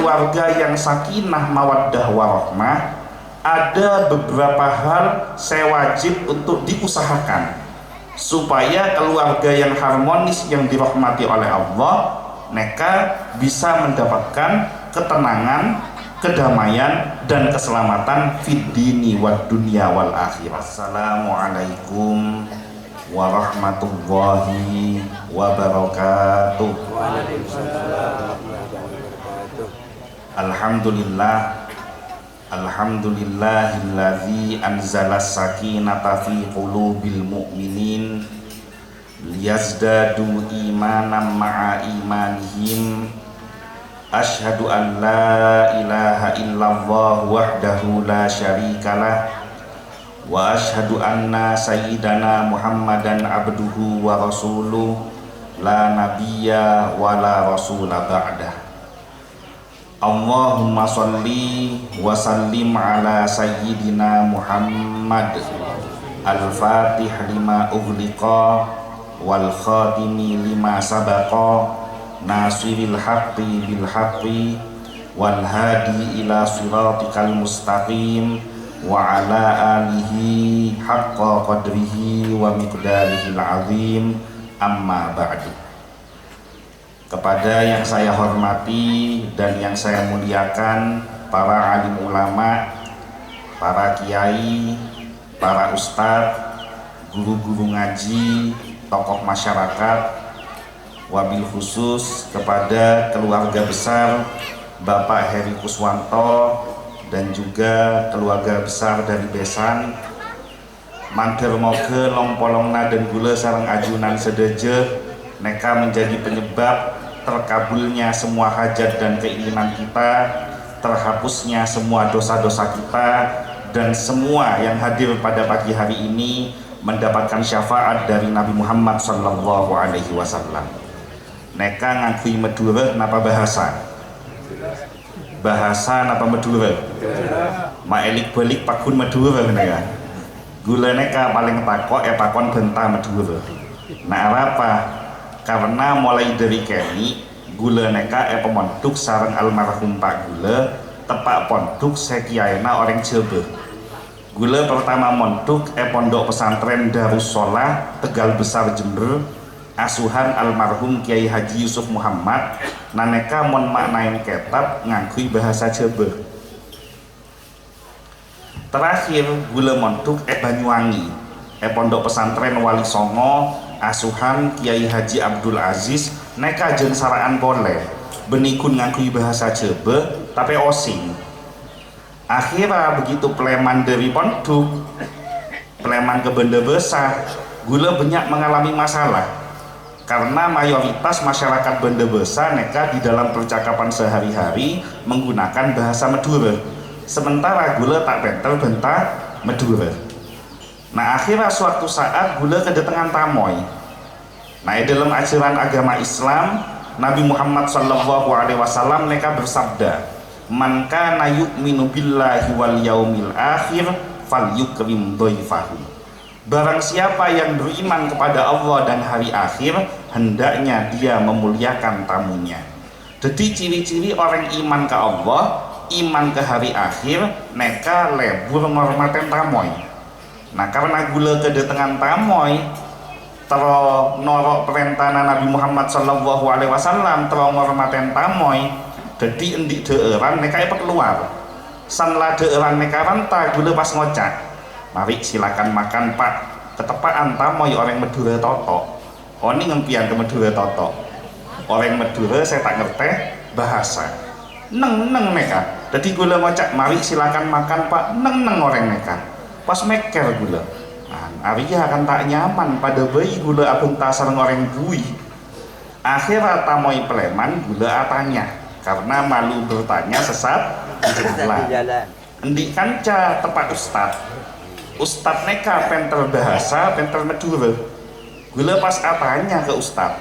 keluarga yang sakinah mawaddah warahmah, ada beberapa hal saya wajib untuk diusahakan supaya keluarga yang harmonis yang dirahmati oleh Allah mereka bisa mendapatkan ketenangan, kedamaian dan keselamatan fid dini wad dunya wal akhirah. Assalamualaikum warahmatullahi wabarakatuh. Alhamdulillah, alhamdulillahilladzi anzala sakinata fi qulubil mu'minin liyazdadu imanan ma'a imanihim. Asyhadu an la ilaha illallah wahdahu la syarikalah wa asyhadu anna sayyidana Muhammadan abduhu wa rasuluh la nabiyya wa la rasula ba'dah. Allahumma sholli wa sallim ala sayyidina Muhammad al-fatih lima ughliqa wal khatimi lima sabaqa nasiril haqqi bil haqqi wal hadi ila siratikal mustaqim wa ala alihi haqqa qadrihi wa miqdarihil azim. Amma ba'du. Kepada yang saya hormati dan yang saya muliakan, para alim ulama, para kiai, para ustadz, guru-guru ngaji, tokoh masyarakat, wabil khusus kepada keluarga besar Bapak Heri Kuswanto dan juga keluarga besar dari Besan, mantir moge lompolongna dan gula sareng ajunan sedeje neka menjadi penyebab terkabulnya semua hajat dan keinginan kita, terhapusnya semua dosa-dosa kita, dan semua yang hadir pada pagi hari ini mendapatkan syafaat dari Nabi Muhammad sallallahu alaihi wasallam. Neka ngakui Madura napa bahasa? Bahasa napa Madura? Maelik balik pakun Madura neka. Gula neka paling takok pakon bentah Madura. Nah apa? Karena mulai dari kini gula neka pemonduk sareng almarhum Pak Gula tepak ponduk sekiaina orang Jebe. Gula pertama monduk pondok pesantren Darussolah Tegal Besar Jember, asuhan almarhum Kiai Haji Yusuf Muhammad. Naneka mon maknain kitab ngakui bahasa Jebe. Terakhir gula monduk Banyuwangi pondok pesantren Wali Songo, asuhan Kiai Haji Abdul Aziz. Neka jeung saraan boleh benikun ngakui bahasa Jebe tapi osing. Akhirnya begitu Pleman dari pondok, Pleman ke Benda Besar, gula banyak mengalami masalah karena mayoritas masyarakat Benda Besar neka di dalam percakapan sehari-hari menggunakan bahasa Madura, sementara gula tak bentel bentah Madura. Nah akhirnya suatu saat gula kedatangan tamoy. Nah dalam ajaran agama Islam Nabi Muhammad sallallahu alaihi wasallam neka bersabda, man kana yu'minu billahi wal yaumil akhir falyukrim dhaifahu. Barang siapa yang beriman kepada Allah dan hari akhir, hendaknya dia memuliakan tamunya. Jadi ciri-ciri orang iman ke Allah, iman ke hari akhir, neka lebur ngormaten tamoy. Nah karena gula kedatangan tamoy tero norok perintah Nabi Muhammad sallallahu alaihi wasallam tero ngormaten tamoy, jadi endik deeran neka keluar sanla deeran neka ranta gula pas ngocak, mari silakan makan pak, ketepaan tamoy orang Madura toto. Oh ini ngempian ke Madura toto, orang Madura saya tak ngerti bahasa neng neka, jadi gula ngocak mari silakan makan pak, neng orang neka pas meker gula. Nah, Arya akan tak nyaman pada bayi gula abeng tasar ngoreng bui. Akhirnya tamoy Pleman gula atanya karena malu bertanya sesat jalan. Endi kanca tepat Ustad neka pentel bahasa pentel Madura. Gula pas atanya ke Ustad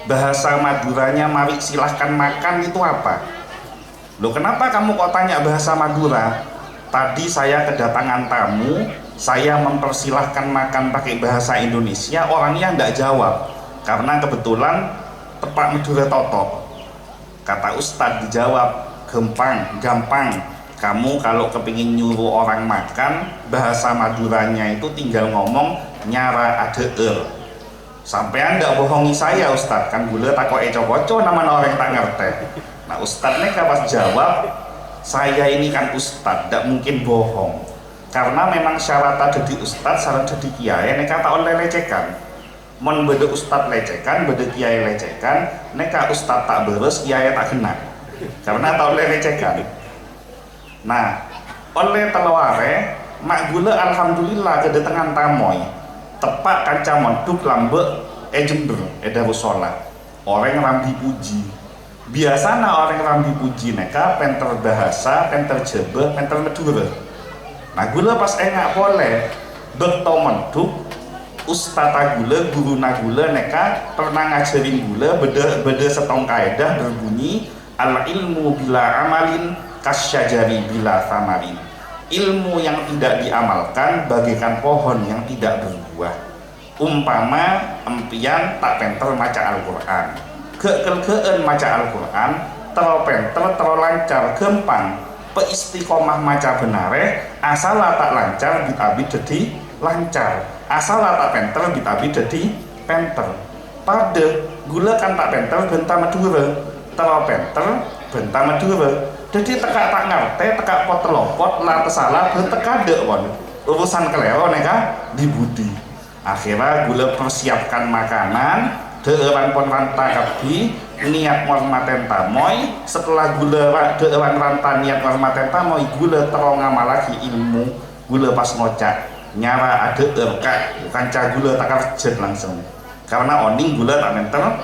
bahasa Maduranya mari silahkan makan itu apa? Loh kenapa kamu kok tanya bahasa Madura? Tadi saya kedatangan tamu, saya mempersilahkan makan pakai bahasa Indonesia, orangnya enggak jawab karena kebetulan tepak Madura toto. Kata Ustadz dijawab, gampang. Kamu kalau kepingin nyuruh orang makan, bahasa Maduranya itu tinggal ngomong nyara adeur. Sampean ndak bohongi saya Ustadz, kan gula tak kok eco-koco nama orang tak ngerti. Nah Ustadz neka pas jawab, saya ini kan Ustadz, ndak mungkin bohong. Karena memang syarat jadi Ustadz, syarat jadi kiai, neka tak oleh lecehkan. Mon beda Ustadz lecehkan, beda kiai lecehkan, neka Ustadz tak beres, kiai tak kena. Karena tak oleh lecehkan. Nah, oleh telaware, mak gula alhamdulillah kedatangan tamoy. Tepak kanca monduk lambe jember dawu sholat. Orang rambi puji. Biasana orang rambi puji neka penter bahasa, penter jebeh, penter Madura. Nah, gula pas engak boleh bekto monduk ustata gula, guru nagula neka pernah ngajarin gula beda setong kaidah berbunyi al ilmu bila amalin kasyajari bila thamarin. Ilmu yang tidak diamalkan bagaikan pohon yang tidak berbuah. Umpama empian tak penter maca Al-Quran, kekelkeen maca Al-Quran terlalu penter, terlalu lancar, gampang peistiqomah maca benare, asal tak lancar bitabi jadi lancar, asal tak penter bitabi jadi penter. Pada gula kan tak penter benta Madura, terlalu penter benta Madura. Jadi tekak tak ngerti, tekak pot telopot, lah tersalah, bertekak dek pon. Urusan kelero neka dibudi. Akhirnya gula persiapkan makanan, deeran pon ranta kebi, niat ngormaten tamoy. Setelah gula deeran ranta niat ngormaten tamoy, gula terong ngamalaki ilmu. Gula pas ngocak nyara ada erka, bukan cah gula tak kerjet langsung. Karena oning gula tak menter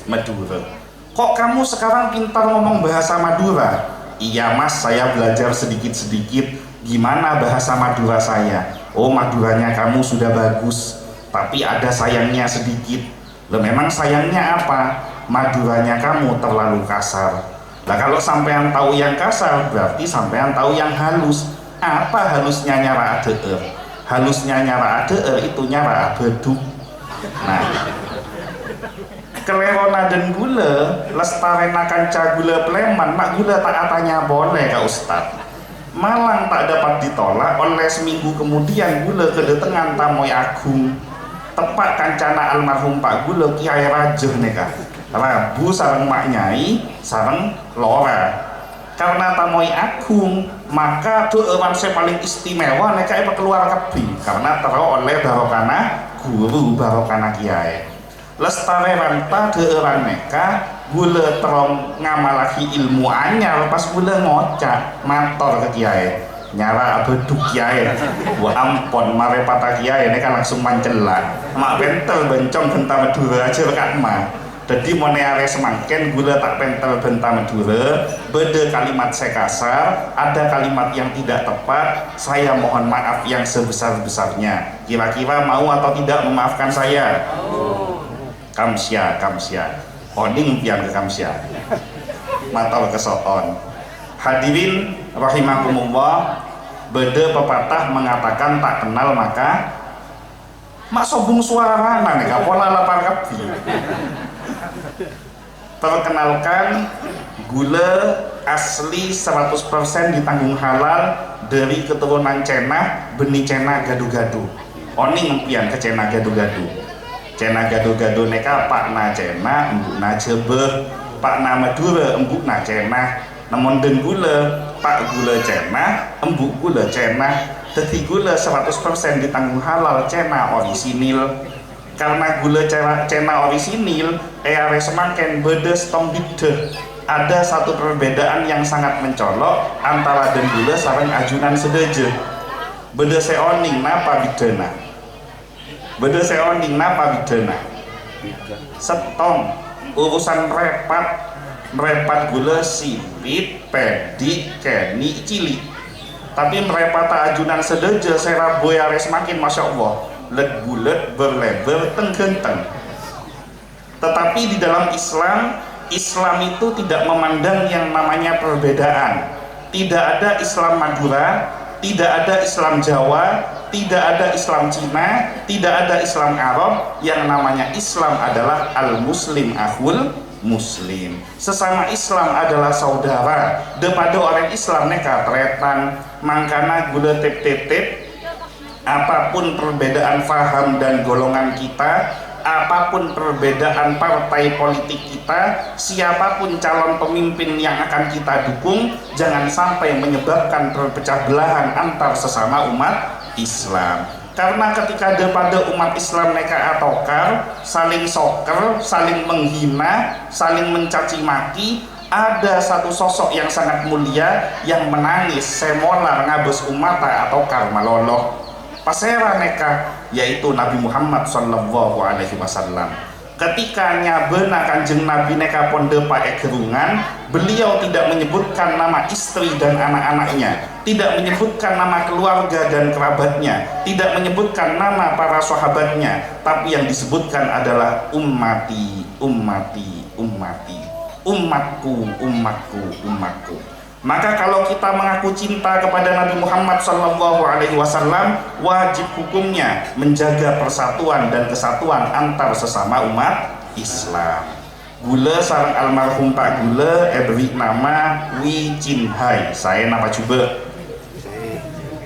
Madura. Kok kamu sekarang pintar ngomong bahasa Madura? Iya mas, saya belajar sedikit-sedikit. Gimana bahasa Madura saya? Oh, Maduranya kamu sudah bagus, tapi ada sayangnya sedikit. Loh, memang sayangnya apa? Maduranya kamu terlalu kasar. Nah kalau sampean tahu yang kasar, berarti sampean tahu yang halus. Apa halusnya nyara adeur? Halusnya nyara adeur itu nyara beduk. Nah, kelerona dan gula lestarena kanca gula pleman, mak gula tak katanya boleh Kak Ustadz. Malang tak dapat ditolak oleh seminggu kemudian gula kedatangan tamoy agung. Tepat kancana almarhum Pak Gula Kiai Rajuh neka Rabu sareng mak nyai sareng lora. Karena tamoy agung maka doewan saya paling istimewa neka keluar kebi karena terus oleh barokana guru barokana kiai. Lestare ranta deeran neka gula terong ngamalaki ilmu anyar pas gula ngocak mator ke kiai nyara beduk kiai. Wah ampon marepata kiai neka langsung mancelan mak pentel bencong benta Madura aja rekat mah. Jadi moneare semangken gula tak pentel benta Madura, beda kalimat saya kasar, ada kalimat yang tidak tepat, saya mohon maaf yang sebesar-besarnya. Kira-kira mau atau tidak memaafkan saya? Kamsya oning pian ke kamsya matal kesoton. Hadirin rahimakumullah, beda pepatah mengatakan tak kenal maka mak sobung suara neka pola lapar kapi. Perkenalkan, gula asli 100% ditanggung halal dari keturunan Cenah, benih Cenah gadu-gadu. Oning pian ke Cenah gadu-gadu. Cenah gado-gado neka pak na Cenah, embuk na jebeh, pak na Madura, embuk na Cenah, namun den gula, pak gula Cenah, embuk gula Cenah, jadi gula 100% ditanggung halal Cenah orisinil. Karena gula Cenah orisinil, are semakin beda stong bideh. Ada satu perbedaan yang sangat mencolok antara den gula sareng ajunan sedeje. Beda seoning napa bidena. Beda seoning napa bidana setong urusan merepat gula sipit pedi keni cili, tapi merepata ajunan sedeje seraboy are semakin masya Allah let bulet berlebar tenggenteng. Tetapi di dalam Islam itu tidak memandang yang namanya perbedaan. Tidak ada Islam Madura, tidak ada Islam Jawa, tidak ada Islam Cina, tidak ada Islam Arab. Yang namanya Islam adalah al-muslim akhul muslim. Sesama Islam adalah saudara. Daripada orang Islam neka tretan, mangkana gula tip-tip apapun perbedaan faham dan golongan kita, apapun perbedaan partai politik kita, siapapun calon pemimpin yang akan kita dukung, jangan sampai menyebabkan perpecah belahan antar sesama umat Islam. Karena ketika daripada umat Islam neka atokar, saling soker, saling menghina, saling mencaci maki, ada satu sosok yang sangat mulia yang menangis semolar ngabes umata atau karmaloloh pasera neka, yaitu Nabi Muhammad sallallahu alaihi wasallam. Ketika nyabena kanjeng Nabi neka pondepa egerungan, beliau tidak menyebutkan nama istri dan anak-anaknya, tidak menyebutkan nama keluarga dan kerabatnya, tidak menyebutkan nama para sahabatnya, tapi yang disebutkan adalah ummati, ummati, ummati, umatku, umatku, umatku. Maka kalau kita mengaku cinta kepada Nabi Muhammad sallallahu alaihi wasallam, wajib hukumnya menjaga persatuan dan kesatuan antar sesama umat Islam. Gula sareng almarhum Pak Gula beri nama Wi Chin Hai. Saya nama coba.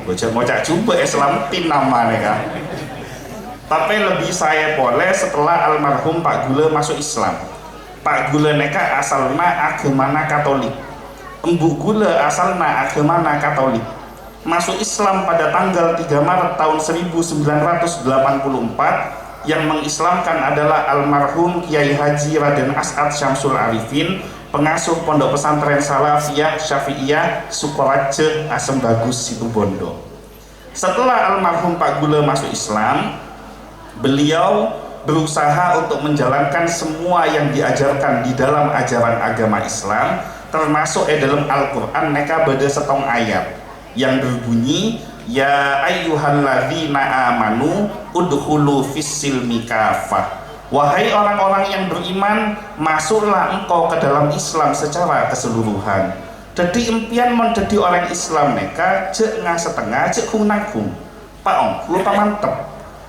Bocah-bocah coba selamatin nama kan. Tapi lebih saya boleh setelah almarhum Pak Gula masuk Islam. Pak Gula neka asalna agamana Katolik. Embu Gula asalna agamana Katolik. Masuk Islam pada tanggal 3 Maret tahun 1984. Yang mengislamkan adalah almarhum Kiai Haji Raden As'ad Syamsul Arifin, pengasuh Pondok Pesantren Salafiyah Syafi'iyah Sukoraja Asem Bagus Situbondo. Setelah almarhum Pak Gula masuk Islam, beliau berusaha untuk menjalankan semua yang diajarkan di dalam ajaran agama Islam, termasuk dalam Al-Quran neka beda setong ayat yang berbunyi ya ayyuhalladzina amanu udkhulu fis-silmi kafah. Wahai orang-orang yang beriman, masuklah engkau ke dalam Islam secara keseluruhan. Jadi impian menjadi orang Islam neka cek nggak setengah cek kunangkung paong lupa mantep.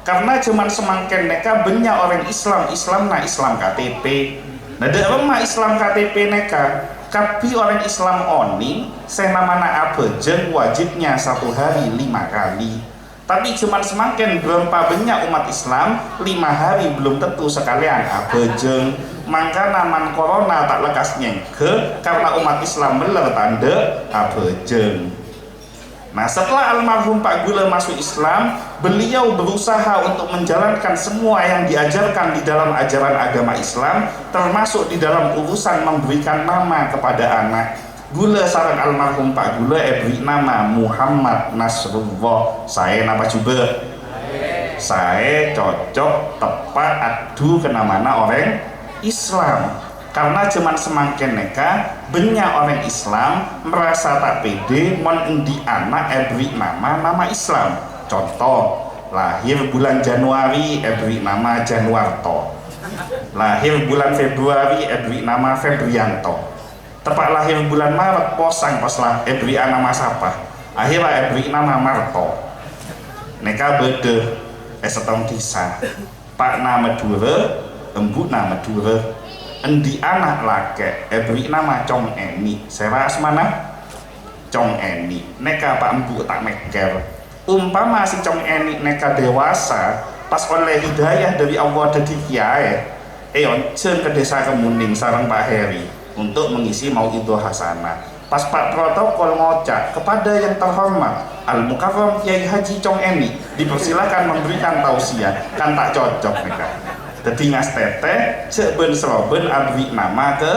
Karena cuman semangken neka banyak orang Islam na Islam KTP. Nah dalam Islam KTP neka tapi orang Islam oni senamana abejeng wajibnya 1 hari 5 kali. Tapi cuman semakin berapa banyak umat Islam 5 hari belum tentu sekalian abejeng. Maka naman corona tak lekas nyengke karena umat Islam beler tanda abejeng. Nah setelah almarhum Pak Gula masuk Islam, beliau berusaha untuk menjalankan semua yang diajarkan di dalam ajaran agama Islam, termasuk di dalam urusan memberikan nama kepada anak. Gula sareng almarhum Pak Gula beri nama Muhammad Nasrullah. Saya nama coba? Saya cocok tepat adu ke namanya orang Islam. Karena cuman semakin neka banyak orang Islam merasa tak pede menendi anak beri nama Islam. Contoh, lahir bulan Januari beri nama Januarto, lahir bulan Februari beri nama Febrianto, tepat lahir bulan Maret posang poslah beri nama siapa, akhirnya beri nama Marto. Neka bede setong desa Pak nama Dure, Embu nama Dure, endi anak laki beri nama Cong Eni. Saya mana Cong Eni neka Pak Embu tak meker. Umpama si Cong Eni neka dewasa pas oleh hidayah dari Allah dari kiai jen ke desa Kemuning sareng Pak Heri untuk mengisi mauidhah hasanah. Pas Pak protokol ngocak kepada yang terhormat Al Mukarram Kiai Haji Cong Eni dipersilakan memberikan tausiah, kan tak cocok neka. Jadi ngas teteh cek ben seroben abri nama ke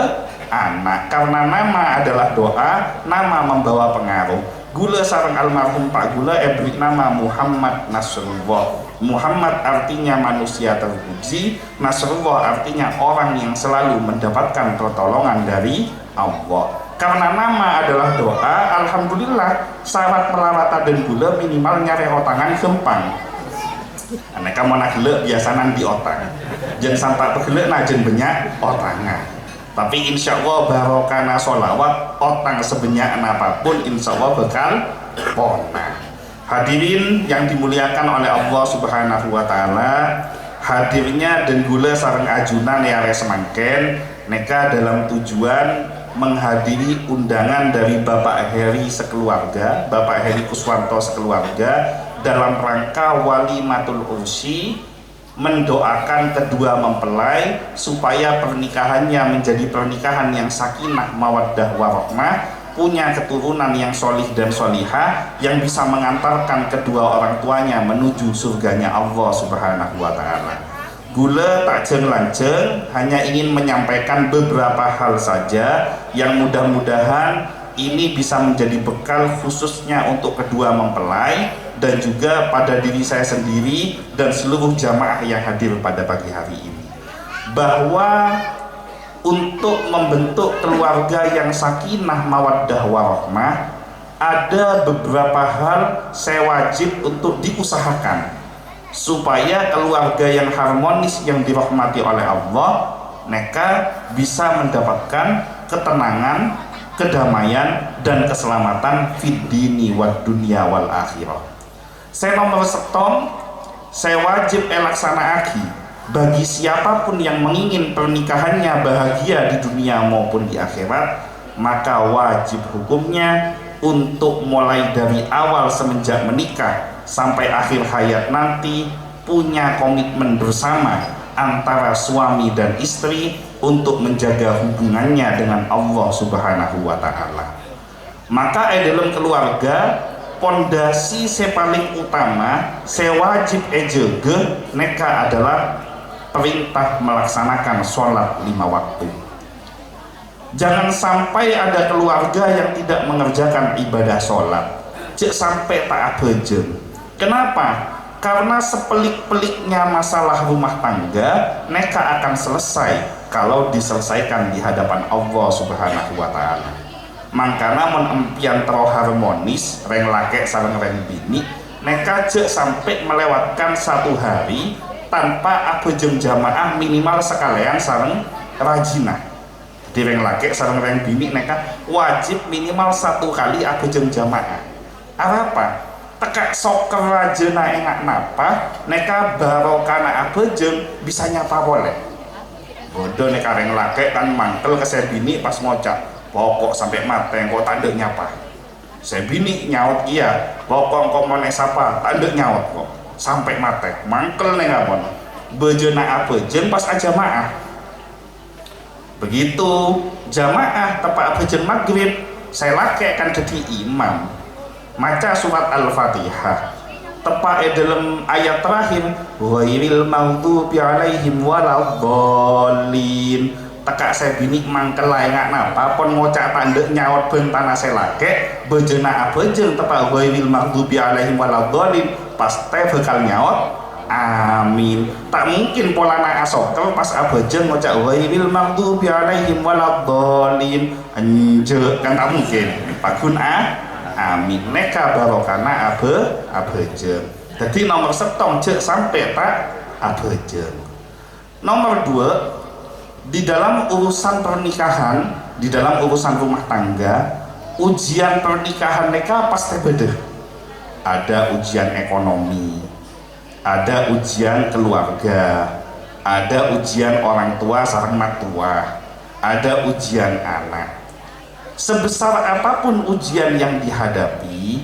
anak, karena nama adalah doa, nama membawa pengaruh. Gula sareng almarhum Pak Gula beri nama Muhammad Nasrullah. Muhammad artinya manusia terpuji, Nasrullah artinya orang yang selalu mendapatkan pertolongan dari Allah. Karena nama adalah doa, alhamdulillah syarat melarata dan gula minimal nyari otangan gempang. Aneka mau nagelek biasa di otak, jangan sampai pegelek najen banyak otangan. Tapi insya Allah barokana sholawat otang sebanyak apapun insya Allah bakal pona. Hadirin yang dimuliakan oleh Allah Subhanahu Wa Taala, hadirnya dan gula sareng ajunan ya semangken neka dalam tujuan menghadiri undangan dari Bapak Heri sekeluarga, Bapak Heri Kuswanto sekeluarga dalam rangka walimatul ursi, mendoakan kedua mempelai supaya pernikahannya menjadi pernikahan yang sakinah mawaddah warahmah, punya keturunan yang solih dan solihah yang bisa mengantarkan kedua orang tuanya menuju surganya Allah Subhanahu wa Ta'ala. Gula tak jeng lanceng, hanya ingin menyampaikan beberapa hal saja yang mudah-mudahan ini bisa menjadi bekal khususnya untuk kedua mempelai dan juga pada diri saya sendiri dan seluruh jamaah yang hadir pada pagi hari ini, bahwa untuk membentuk keluarga yang sakinah mawaddah warahmah ada beberapa hal saya wajib untuk diusahakan supaya keluarga yang harmonis yang dirahmati oleh Allah neka bisa mendapatkan ketenangan, kedamaian dan keselamatan fid dini wad dunya wal akhirah. Saya nomor setom, saya wajib elaksanaaki bagi siapapun yang menginginkan pernikahannya bahagia di dunia maupun di akhirat, maka wajib hukumnya untuk mulai dari awal semenjak menikah sampai akhir hayat nanti punya komitmen bersama antara suami dan istri untuk menjaga hubungannya dengan Allah Subhanahu wa Ta'ala. Maka dalam keluarga pondasi saya paling utama saya wajib ejege neka adalah perintah melaksanakan sholat 5 waktu. Jangan sampai ada keluarga yang tidak mengerjakan ibadah sholat, cek sampai tak abejeng. Kenapa? Karena sepelik-peliknya masalah rumah tangga neka akan selesai kalau diselesaikan di hadapan Allah Subhanahu wa Ta'ala. Mangkana menempian terlalu harmonis reng laki sareng reng bini neka cek sampai melewatkan satu hari tanpa abejeng jamaah minimal sekalian sareng rajinah. Di reng laki sareng reng bini neka wajib minimal 1 kali abejeng jamaah. Apa? Tekak soker rajena engak napa neka barokana abejeng bisa nyapa boleh. Bodoh neka reng laki kan mangkel ke saya bini pas ngocak pokok sampai mati kok tandek nyapa. Saya bini nyaut iya pokok kok mau sapa tandek nyaut kok sampai mati mangkel neng abon bejena abejeng pas aja maah. Begitu jamaah tepat abejeng maghrib saya laki akan jadi imam maca surat Al-Fatihah tepat dalam ayat terakhir ghairil maghdubi alaihim waladhdallin. Tekak saya bini mangkel enggak napa pon ngocak tandek nyaut bentana saya laki bejena abejeng tepat ghairil maghdubi alaihim waladhdallin pasti bakal nyaut amin. Tak mungkin polana asokel pas abejeng ngocak ghairil maghdubi alaihim waladhdallin anje kan tak mungkin pakun amin neka barokana abejeng. Jadi nomor setong cek sampai tak abejeng. Nomor 2, di dalam urusan pernikahan, di dalam urusan rumah tangga, ujian pernikahan neka pasti beda. Ada ujian ekonomi, ada ujian keluarga, ada ujian orang tua sareng matua, ada ujian anak. Sebesar apapun ujian yang dihadapi,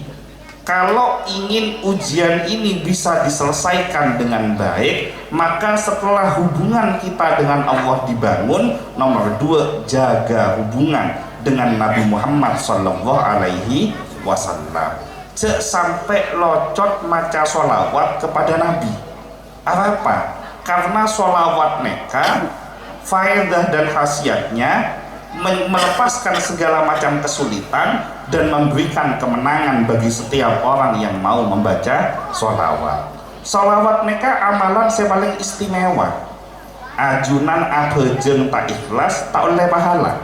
kalau ingin ujian ini bisa diselesaikan dengan baik, maka setelah hubungan kita dengan Allah dibangun, nomor 2, jaga hubungan dengan Nabi Muhammad Sallallahu Alaihi Wasallam. Cek sampai locot maca sholawat kepada Nabi. Apa? Karena sholawat neka faedah dan khasiatnya melepaskan segala macam kesulitan dan memberikan kemenangan bagi setiap orang yang mau membaca sholawat. Sholawat neka amalan yang paling istimewa. Ajunan abejeng tak ikhlas tak oleh pahala.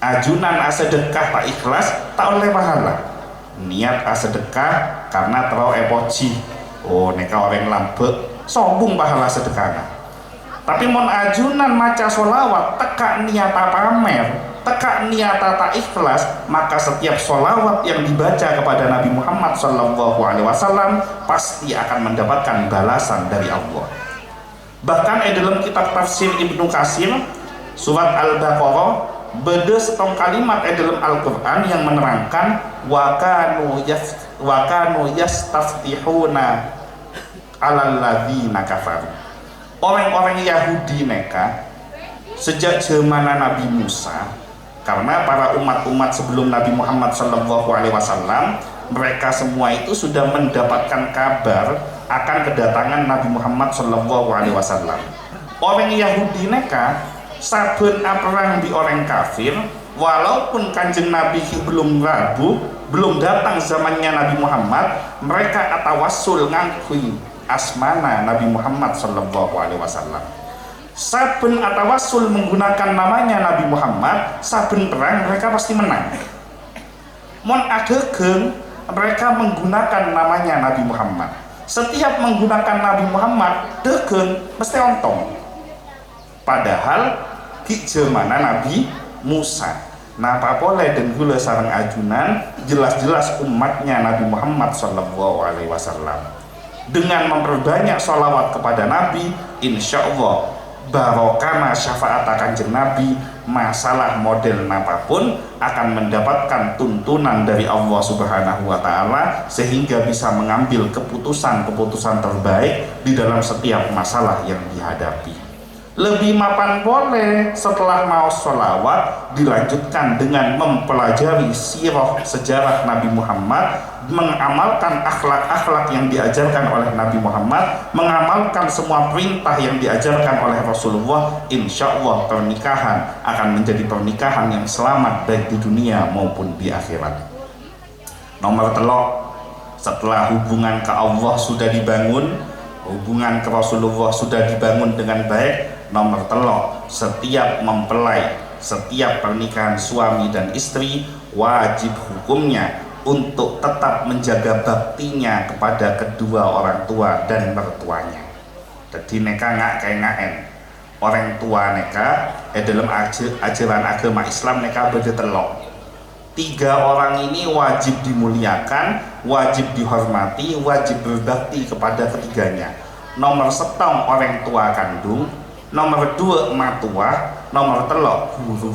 Ajunan asedekah tak ikhlas tak oleh pahala. Niat asedekah karena terlalu epoci. Oh neka orang lambek sombong pahala sedekahnya. Tapi mon ajunan maca sholawat tekak niata pamer, tekak niata tak ikhlas, maka setiap sholawat yang dibaca kepada Nabi Muhammad Sallallahu Alaihi Wasallam pasti akan mendapatkan balasan dari Allah. Bahkan dalam kitab tafsir Ibnu Katsir surat Al-Baqarah beda setong kalimat dalam Al-Quran yang menerangkan wa kanu yastaftihuna alal ladzina kafaru. Orang-orang Yahudi neka sejak zaman Nabi Musa, karena para umat-umat sebelum Nabi Muhammad SAW mereka semua itu sudah mendapatkan kabar akan kedatangan Nabi Muhammad SAW. Orang Yahudi neka saben perang di orang kafir, walaupun kanjeng Nabi belum rabu, belum datang zamannya Nabi Muhammad, mereka atawassul ngakui asmana Nabi Muhammad SAW. Saben atawassul menggunakan namanya Nabi Muhammad, saben perang mereka pasti menang. Mon adegeng mereka menggunakan namanya Nabi Muhammad. Setiap menggunakan Nabi Muhammad, degeng mesti ontong. Padahal di zaman Nabi Musa, napa boleh dan gula sarang ajunan jelas-jelas umatnya Nabi Muhammad SAW. Dengan memperbanyak sholawat kepada Nabi, insya Allah barokana syafaat kanjeng Nabi, masalah model apapun akan mendapatkan tuntunan dari Allah Subhanahu wa Ta'ala, sehingga bisa mengambil keputusan-keputusan terbaik di dalam setiap masalah yang dihadapi. Lebih mapan boleh setelah mau sholawat dilanjutkan dengan mempelajari sirah sejarah Nabi Muhammad, mengamalkan akhlak-akhlak yang diajarkan oleh Nabi Muhammad, mengamalkan semua perintah yang diajarkan oleh Rasulullah. Insya Allah pernikahan akan menjadi pernikahan yang selamat baik di dunia maupun di akhirat. Nomor telok, setelah hubungan ke Allah sudah dibangun, hubungan ke Rasulullah sudah dibangun dengan baik. Nomor telok, setiap mempelai, setiap pernikahan suami dan istri wajib hukumnya untuk tetap menjaga baktinya kepada kedua orang tua dan mertuanya. Jadi neka nggak kayak ngaen orang tua neka dalam ajaran agama Islam neka bertelok. 3 orang ini wajib dimuliakan, wajib dihormati, wajib berbakti kepada ketiganya. Nomor setong orang tua kandung, nomor 2 matua, nomor telok guru.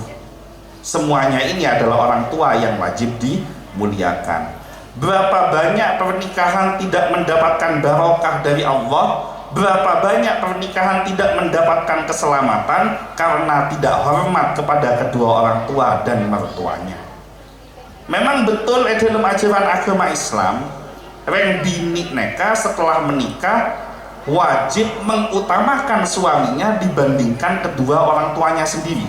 Semuanya ini adalah orang tua yang wajib dimuliakan. Berapa banyak pernikahan tidak mendapatkan barokah dari Allah, berapa banyak pernikahan tidak mendapatkan keselamatan karena tidak hormat kepada kedua orang tua dan mertuanya. Memang betul dalam ajaran agama Islam, reng bini neka setelah menikah wajib mengutamakan suaminya dibandingkan kedua orang tuanya sendiri.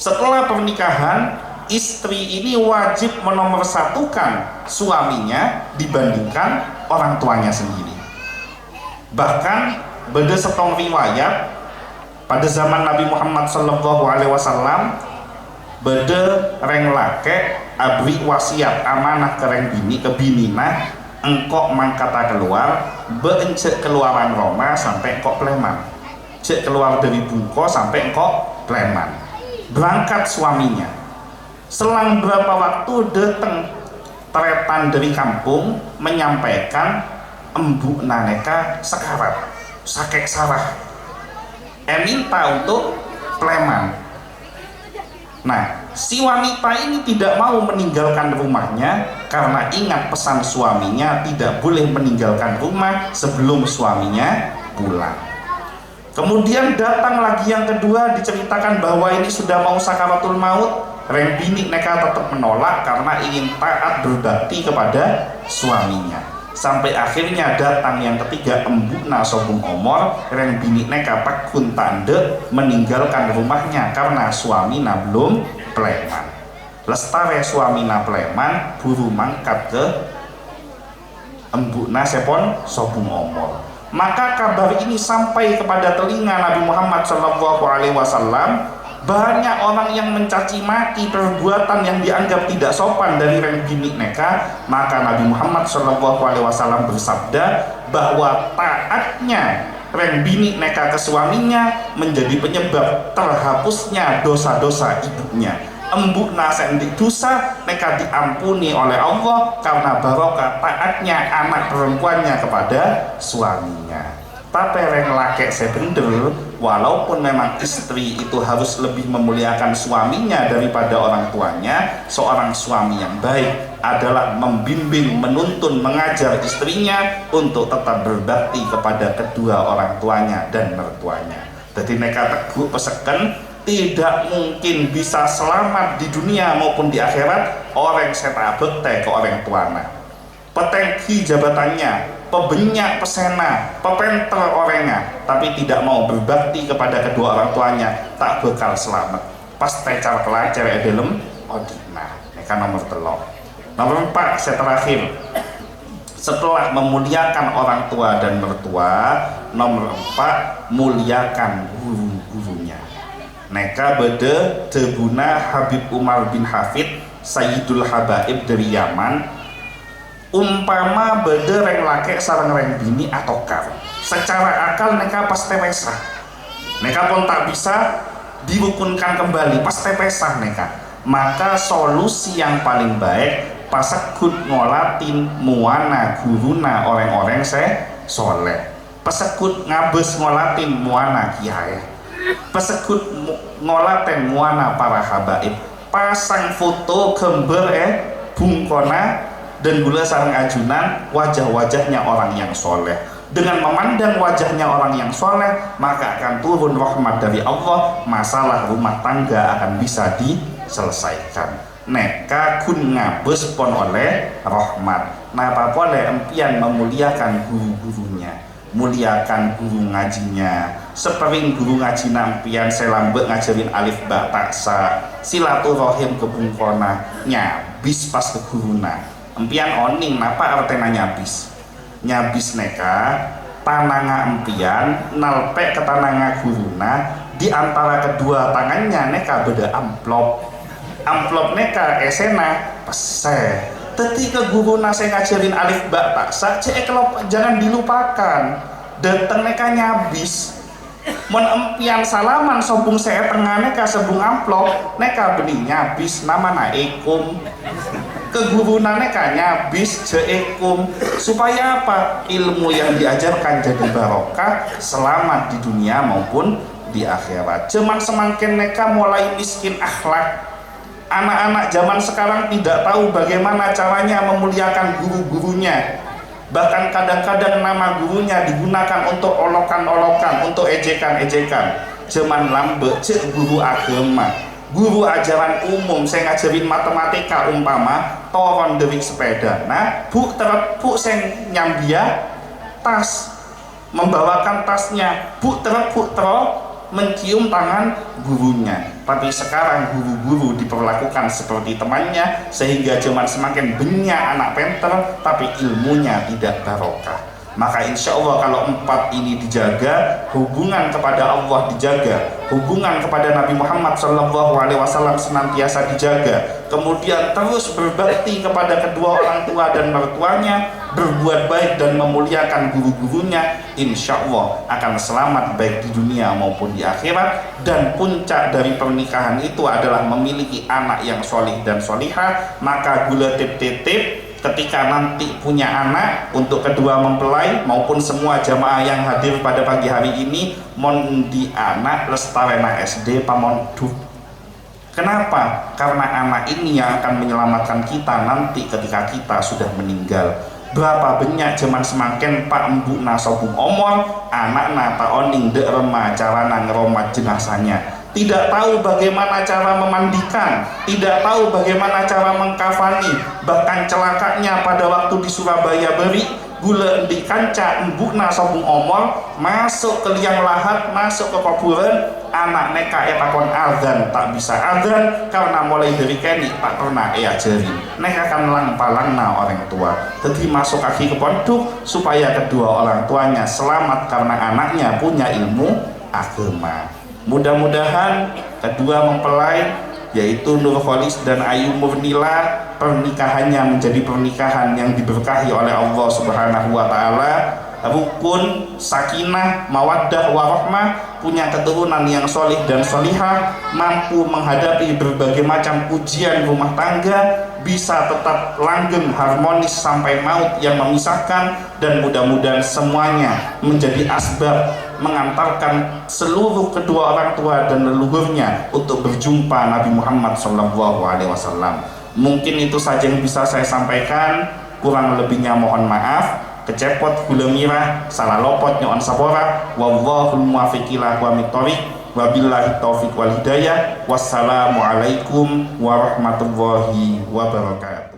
Setelah pernikahan, istri ini wajib menomorsatukan suaminya dibandingkan orang tuanya sendiri. Bahkan beda setong riwayat pada zaman Nabi Muhammad SAW, beda reng lake abri wasiat amanah ke reng bini ke binina, engkok mangkata keluar beencek keluaran Roma sampai engkok Pleman, cek keluar dari Bungko sampai engkok Pleman. Berangkat suaminya, selang berapa waktu datang teretan dari kampung menyampaikan embu naneka sekarat sakek sarah minta untuk Pleman. Nah, si wanita ini tidak mau meninggalkan rumahnya karena ingat pesan suaminya tidak boleh meninggalkan rumah sebelum suaminya pulang. Kemudian datang lagi yang kedua, diceritakan bahwa ini sudah mau sakaratul maut. Reng bini neka tetap menolak karena ingin taat berbakti kepada suaminya. Sampai akhirnya datang yang ketiga, embukna sobung omor, reng bini neka takun tande meninggalkan rumahnya karena suamina belum Pleman. Lestare suamina Pleman buru mangkat ke embukna sepon sobung omor. Maka kabar ini sampai kepada telinga Nabi Muhammad SAW. Banyak orang yang mencaci maki perbuatan yang dianggap tidak sopan dari reng bini neka. Maka Nabi Muhammad SAW bersabda bahwa taatnya reng bini neka ke suaminya menjadi penyebab terhapusnya dosa-dosa ibunya. Embukna sendik dosa neka diampuni oleh Allah karena barokah taatnya anak perempuannya kepada suaminya. Tapi reng laki sebender walaupun memang istri itu harus lebih memuliakan suaminya daripada orang tuanya, seorang suami yang baik adalah membimbing, menuntun, mengajar istrinya untuk tetap berbakti kepada kedua orang tuanya dan mertuanya. Jadi neka teguh peseken tidak mungkin bisa selamat di dunia maupun di akhirat orang seta bekte ke orang tuanya. Petengki jabatannya, pebenyak pesena, pepenter orangnya, tapi tidak mau berbakti kepada kedua orang tuanya, tak bakal selamat. Pas tecar kelacer edelem odina. Neka nomor 3. Nomor 4, saya terakhir. Setelah memuliakan orang tua dan mertua, nomor 4, muliakan guru-gurunya. Neka bede debuna Habib Umar bin Hafid Sayyidul Habaib dari Yaman. Umpama bede reng lake sarang reng bini atokar, secara akal neka pas tepesah, neka pun tak bisa dirukunkan kembali pas tepesah neka. Maka solusi yang paling baik pasekut ngolatin muana guruna orang-orang soleh, pesekut ngabes ngolatin muana kiai, pesekut ngolatin muana para habaib, pasang foto gambar bungkona dan gula sarang ajunan wajah-wajahnya orang yang soleh. Dengan memandang wajahnya orang yang soleh, maka akan turun rahmat dari Allah, masalah rumah tangga akan bisa diselesaikan. Neka kun ngabes pon oleh rahmat. Napa boleh empian memuliakan guru-gurunya, muliakan guru ngajinya. Sepering guru ngaji empian selambek ngajarin alif ba taksa, silaturahim ke bungkona, nyabis pas ke guruna. Empian oning napa artena nyabis? Nyabis neka tananga empian nalpek ke tananga guruna, di antara kedua tangannya neka beda amplop. Amplop neka esena peseh. Ketika guru nase ngajarin alif ba taksa, jangan dilupakan. Dateng neka nyabis. Mon empian salaman sobung saya tengah neka sebung amplop, neka bening nyabis nama naikum. Ke guru neka nyabis jeekum. Supaya apa? Ilmu yang diajarkan jadi barokah, selamat di dunia maupun di akhirat. Cuman semakin neka mulai miskin akhlak. Anak-anak zaman sekarang tidak tahu bagaimana caranya memuliakan guru-gurunya. Bahkan kadang-kadang nama gurunya digunakan untuk olokan-olokan, untuk ejekan-ejekan. Zaman lambe cek guru agama, guru ajaran umum, saya ngajarin matematika umpama toron dari sepeda. Nah, bu seng nyambia tas, membawakan tasnya, bu mencium tangan gurunya. Tapi sekarang guru-guru diperlakukan seperti temannya, sehingga cuman semakin banyak anak pinter tapi ilmunya tidak barokah. Maka insya Allah kalau 4 ini dijaga, hubungan kepada Allah dijaga, hubungan kepada Nabi Muhammad SAW senantiasa dijaga, kemudian terus berbakti kepada kedua orang tua dan mertuanya, berbuat baik dan memuliakan guru-gurunya, insya Allah akan selamat baik di dunia maupun di akhirat. Dan puncak dari pernikahan itu adalah memiliki anak yang solih dan solihah. Maka gula tip-tip ketika nanti punya anak, untuk kedua mempelai maupun semua jamaah yang hadir pada pagi hari ini, mon di anak lestarena SD pamonduk. Kenapa? Karena anak ini yang akan menyelamatkan kita nanti ketika kita sudah meninggal. Berapa banyak zaman semakin pak embu nasobung omor anak nata oning de remah carana ngeromat jenazahnya, tidak tahu bagaimana cara memandikan, tidak tahu bagaimana cara mengkafani. Bahkan celakanya pada waktu di Surabaya beri gula di kanca embukna sobung omor masuk ke liang lahat, masuk ke kuburan, anak neka etakon azan tak bisa azan karena mulai dari keni tak pernah ajari. Neka akan langpalangna orang tua, jadi masuk kaki ke pondok supaya kedua orang tuanya selamat karena anaknya punya ilmu agama. Mudah-mudahan kedua mempelai yaitu Nur Kholis dan Ayu Murnila pernikahannya menjadi pernikahan yang diberkahi oleh Allah Subhanahu wa taala, rukun, sakinah, mawaddah, warahmah, punya keturunan yang solih dan solihah, mampu menghadapi berbagai macam ujian rumah tangga, bisa tetap langgeng harmonis sampai maut yang memisahkan, dan mudah-mudahan semuanya menjadi asbab mengantarkan seluruh kedua orang tua dan leluhurnya untuk berjumpa Nabi Muhammad SAW. Mungkin itu saja yang bisa saya sampaikan, kurang lebihnya mohon maaf. Kecepot gula mirah, salah lopot nyoon sabora, wallahul muwaffiq ila aqwamit thoriq, wabillahi taufiq wal hidayah. Wassalamualaikum warahmatullahi wabarakatuh.